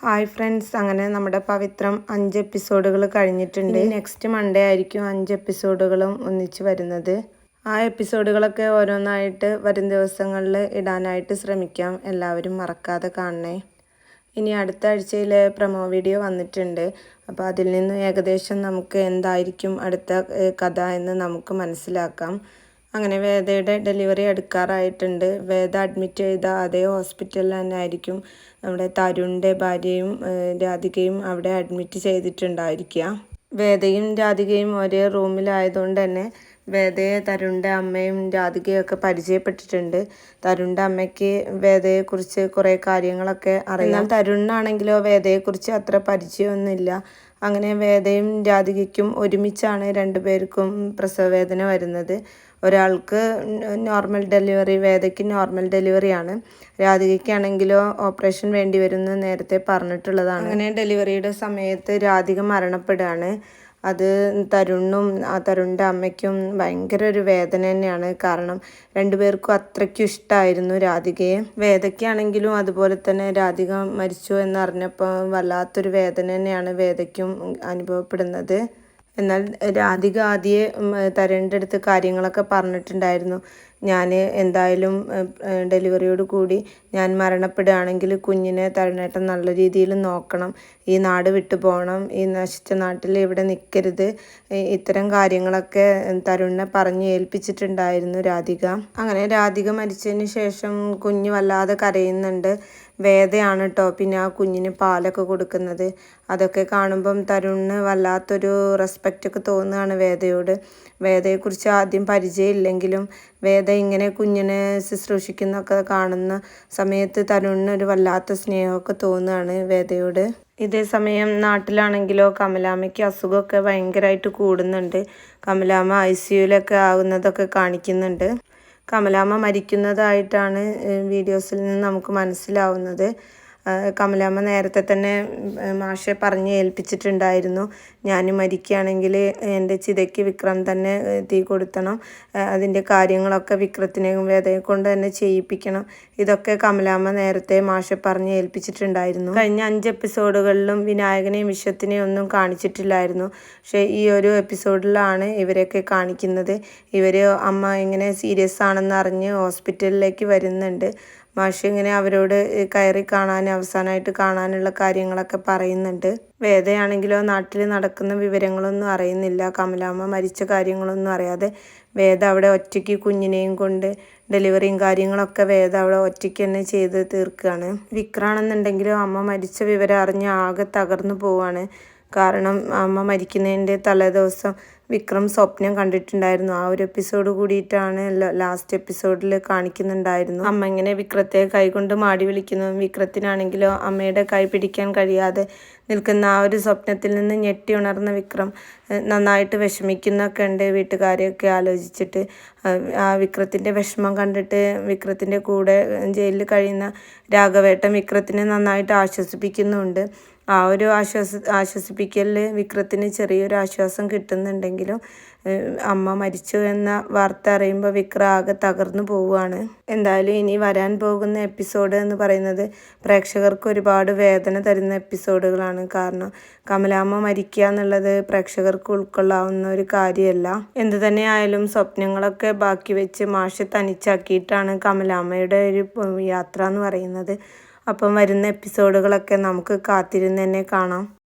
Hi friends, അങ്ങനെ നമ്മുടെ പവിത്രം 5 എപ്പിസോഡുകൾ കഴിഞ്ഞിട്ടുണ്ട്. നെക്സ്റ്റ് മൺഡേ ആയിരിക്കും 5 എപ്പിസോഡുകളും ഒന്നിച്ച് വരുന്നത്. ആ എപ്പിസോഡുകളൊക്കെ ഓരോന്നായിട്ട് വരും ദിവസങ്ങളിൽ ഇടാനായിട്ട് ശ്രമിക്കാം. എല്ലാവരും മറക്കാതെ കാണണേ. ഇനി അടുത്ത ആഴ്ചയിലെ പ്രൊമോ വീഡിയോ വന്നിട്ടുണ്ട്. അപ്പോൾ അതിൽ നിന്ന് ഏകദേശം നമുക്ക് എന്തായിരിക്കും അടുത്ത കഥ എന്ന് നമുക്ക് മനസ്സിലാക്കാം. അങ്ങനെ വേദയുടെ ഡെലിവറി എടുക്കാറായിട്ടുണ്ട്. വേദ അഡ്മിറ്റ് ചെയ്ത അതേ ഹോസ്പിറ്റലിൽ തന്നെ ആയിരിക്കും നമ്മുടെ തരുണിൻ്റെ ഭാര്യയും രാധികയും അവിടെ അഡ്മിറ്റ് ചെയ്തിട്ടുണ്ടായിരിക്കുക. വേദയും രാധികയും ഒരേ റൂമിലായതുകൊണ്ട് തന്നെ വേദയെ തരുണിൻ്റെ അമ്മയും രാധികയും ഒക്കെ പരിചയപ്പെട്ടിട്ടുണ്ട്. തരുണിൻ്റെ അമ്മയ്ക്ക് വേദയെക്കുറിച്ച് കുറേ കാര്യങ്ങളൊക്കെ അറിയാം. തരുണിനാണെങ്കിലോ വേദയെക്കുറിച്ച് അത്ര പരിചയമൊന്നുമില്ല. അങ്ങനെ വേദയും രാധികയ്ക്കും ഒരുമിച്ചാണ് രണ്ടുപേർക്കും പ്രസവവേദന വരുന്നത്. ഒരാൾക്ക് നോർമൽ ഡെലിവറി, വേദയ്ക്ക് നോർമൽ ഡെലിവറിയാണ്. രാധികയ്ക്കാണെങ്കിലോ ഓപ്പറേഷൻ വേണ്ടി വരുമെന്ന് നേരത്തെ പറഞ്ഞിട്ടുള്ളതാണ്. അങ്ങനെ ഡെലിവറിയുടെ സമയത്ത് രാധിക മരണപ്പെടുകയാണ്. അത് തരുണിൻ്റെ അമ്മയ്ക്കും ഭയങ്കര ഒരു വേദന തന്നെയാണ്. കാരണം രണ്ടുപേർക്കും അത്രയ്ക്കും ഇഷ്ടമായിരുന്നു രാധികയെ. വേദയ്ക്കാണെങ്കിലും അതുപോലെ തന്നെ രാധിക മരിച്ചു എന്നറിഞ്ഞപ്പോൾ വല്ലാത്തൊരു വേദന തന്നെയാണ് വേദയ്ക്കും അനുഭവപ്പെടുന്നത്. എന്നാൽ രാധിക ആദ്യം തരുണിൻ്റെ അടുത്ത് കാര്യങ്ങളൊക്കെ പറഞ്ഞിട്ടുണ്ടായിരുന്നു. ഞാൻ എന്തായാലും ഡെലിവറിയോട് കൂടി ഞാൻ മരണപ്പെടുകയാണെങ്കിൽ കുഞ്ഞിനെ തരുണേട്ടൻ നല്ല രീതിയിൽ നോക്കണം, ഈ നാട് വിട്ടു പോകണം, ഈ നശിച്ച നാട്ടിൽ ഇവിടെ നിൽക്കരുത്, ഇത്തരം കാര്യങ്ങളൊക്കെ തരുണിനെ പറഞ്ഞ് ഏൽപ്പിച്ചിട്ടുണ്ടായിരുന്നു രാധിക. അങ്ങനെ രാധിക മരിച്ചതിന് ശേഷം കുഞ്ഞ് വല്ലാതെ കരയുന്നുണ്ട്. വേദയാണ് കേട്ടോ പിന്നെ ആ കുഞ്ഞിന് പാലൊക്കെ കൊടുക്കുന്നത്. അതൊക്കെ കാണുമ്പം തരുണിന് വല്ലാത്തൊരു റെസ്പെക്റ്റൊക്കെ തോന്നുകയാണ് വേദയോട്. വേദയെക്കുറിച്ച് ആദ്യം പരിചയമില്ലെങ്കിലും വേദ ഇങ്ങനെ കുഞ്ഞിനെ ശുശ്രൂഷിക്കുന്നൊക്കെ കാണുന്ന സമയത്ത് തരുണിന് ഒരു വല്ലാത്ത സ്നേഹമൊക്കെ തോന്നുകയാണ് വേദയോട്. ഇതേ സമയം നാട്ടിലാണെങ്കിലോ കമലാമ്മയ്ക്ക് അസുഖമൊക്കെ ഭയങ്കരമായിട്ട് കൂടുന്നുണ്ട്. കമലാമ്മ ICUലൊക്കെ ആകുന്നതൊക്കെ കാണിക്കുന്നുണ്ട്. കമലാമ്മ മരിക്കുന്നതായിട്ടാണ് വീഡിയോസിൽ നിന്ന് നമുക്ക് മനസ്സിലാവുന്നത്. കമലാമ്മ നേരത്തെ തന്നെ മാഷെ പറഞ്ഞ് ഏൽപ്പിച്ചിട്ടുണ്ടായിരുന്നു, ഞാൻ മരിക്കുകയാണെങ്കിൽ എൻ്റെ ചിതയ്ക്ക് വിക്രം തന്നെ തീ കൊടുത്തണം, അതിൻ്റെ കാര്യങ്ങളൊക്കെ വിക്രത്തിനെയും വേദയെ കൊണ്ട് തന്നെ ചെയ്യിപ്പിക്കണം. ഇതൊക്കെ കമലാമ്മ നേരത്തെ മാഷെ പറഞ്ഞ് ഏൽപ്പിച്ചിട്ടുണ്ടായിരുന്നു. കഴിഞ്ഞ 5 എപ്പിസോഡുകളിലും വിനായകനെയും വിശ്വത്തിനെയും ഒന്നും കാണിച്ചിട്ടില്ലായിരുന്നു. പക്ഷേ ഈ ഒരു എപ്പിസോഡിലാണ് ഇവരെയൊക്കെ കാണിക്കുന്നത്. ഇവർ അമ്മ ഇങ്ങനെ സീരിയസ് ആണെന്ന് അറിഞ്ഞ് ഹോസ്പിറ്റലിലേക്ക് വരുന്നുണ്ട്. മാഷ് ഇങ്ങനെ അവരോട് കയറി കാണാൻ, അവസാനമായിട്ട് കാണാനുള്ള കാര്യങ്ങളൊക്കെ പറയുന്നുണ്ട്. വേദയാണെങ്കിലോ നാട്ടിൽ നടക്കുന്ന വിവരങ്ങളൊന്നും അറിയുന്നില്ല. കമലാമ്മ മരിച്ച കാര്യങ്ങളൊന്നും അറിയാതെ വേദ അവിടെ ഒറ്റയ്ക്ക് കുഞ്ഞിനെയും കൊണ്ട് ഡെലിവറിയും കാര്യങ്ങളൊക്കെ വേദ അവിടെ ഒറ്റയ്ക്ക് തന്നെ ചെയ്ത് തീർക്കുകയാണ്. വിക്രാണെന്നുണ്ടെങ്കിലും അമ്മ മരിച്ച വിവരം അറിഞ്ഞ് ആകെ തകർന്നു പോവാണ്. കാരണം അമ്മ മരിക്കുന്നതിൻ്റെ തലേദിവസം വിക്രം സ്വപ്നം കണ്ടിട്ടുണ്ടായിരുന്നു. ആ ഒരു എപ്പിസോഡ് കൂടിയിട്ടാണ് ലാസ്റ്റ് എപ്പിസോഡിൽ കാണിക്കുന്നുണ്ടായിരുന്നു. അമ്മ ഇങ്ങനെ വിക്രത്തെ കൈകൊണ്ട് മാടി വിളിക്കുന്നു. വിക്രത്തിനാണെങ്കിലോ അമ്മയുടെ കൈ പിടിക്കാൻ കഴിയാതെ നിൽക്കുന്ന ആ ഒരു സ്വപ്നത്തിൽ നിന്ന് ഞെട്ടി ഉണർന്ന വിക്രം നന്നായിട്ട് വിഷമിക്കുന്നൊക്കെ ഉണ്ട് വീട്ടുകാരെയൊക്കെ ആലോചിച്ചിട്ട്. ആ വിക്രത്തിൻ്റെ വിഷമം കണ്ടിട്ട് വിക്രത്തിൻ്റെ കൂടെ ജയിലിൽ കഴിയുന്ന രാഘവേട്ടൻ വിക്രത്തിനെ നന്നായിട്ട് ആശ്വസിപ്പിക്കുന്നുണ്ട്. ആ ഒരു ആശ്വസിപ്പിക്കലിൽ വിക്രത്തിന് ചെറിയൊരു ആശ്വാസം കിട്ടുന്നുണ്ടെങ്കിലും അമ്മ മരിച്ചു എന്ന വാർത്ത അറിയുമ്പോൾ വിക്രം ആകെ തകർന്നു പോവുകയാണ്. എന്തായാലും ഇനി വരാൻ പോകുന്ന എപ്പിസോഡ് എന്ന് പറയുന്നത് പ്രേക്ഷകർക്ക് ഒരുപാട് വേദന തരുന്ന എപ്പിസോഡുകളാണ്. കാരണം കമലാമ്മ മരിക്കുക എന്നുള്ളത് പ്രേക്ഷകർക്ക് ഉൾക്കൊള്ളാവുന്ന ഒരു കാര്യമല്ല. എന്തു തന്നെയായാലും സ്വപ്നങ്ങളൊക്കെ ബാക്കി വെച്ച് മാഷെ തനിച്ചാക്കിയിട്ടാണ് കമലാമ്മയുടെ ഒരു യാത്ര എന്ന് പറയുന്നത്. അപ്പം വരുന്ന എപ്പിസോഡുകളൊക്കെ നമുക്ക് കാത്തിരുന്ന് തന്നെ കാണാം.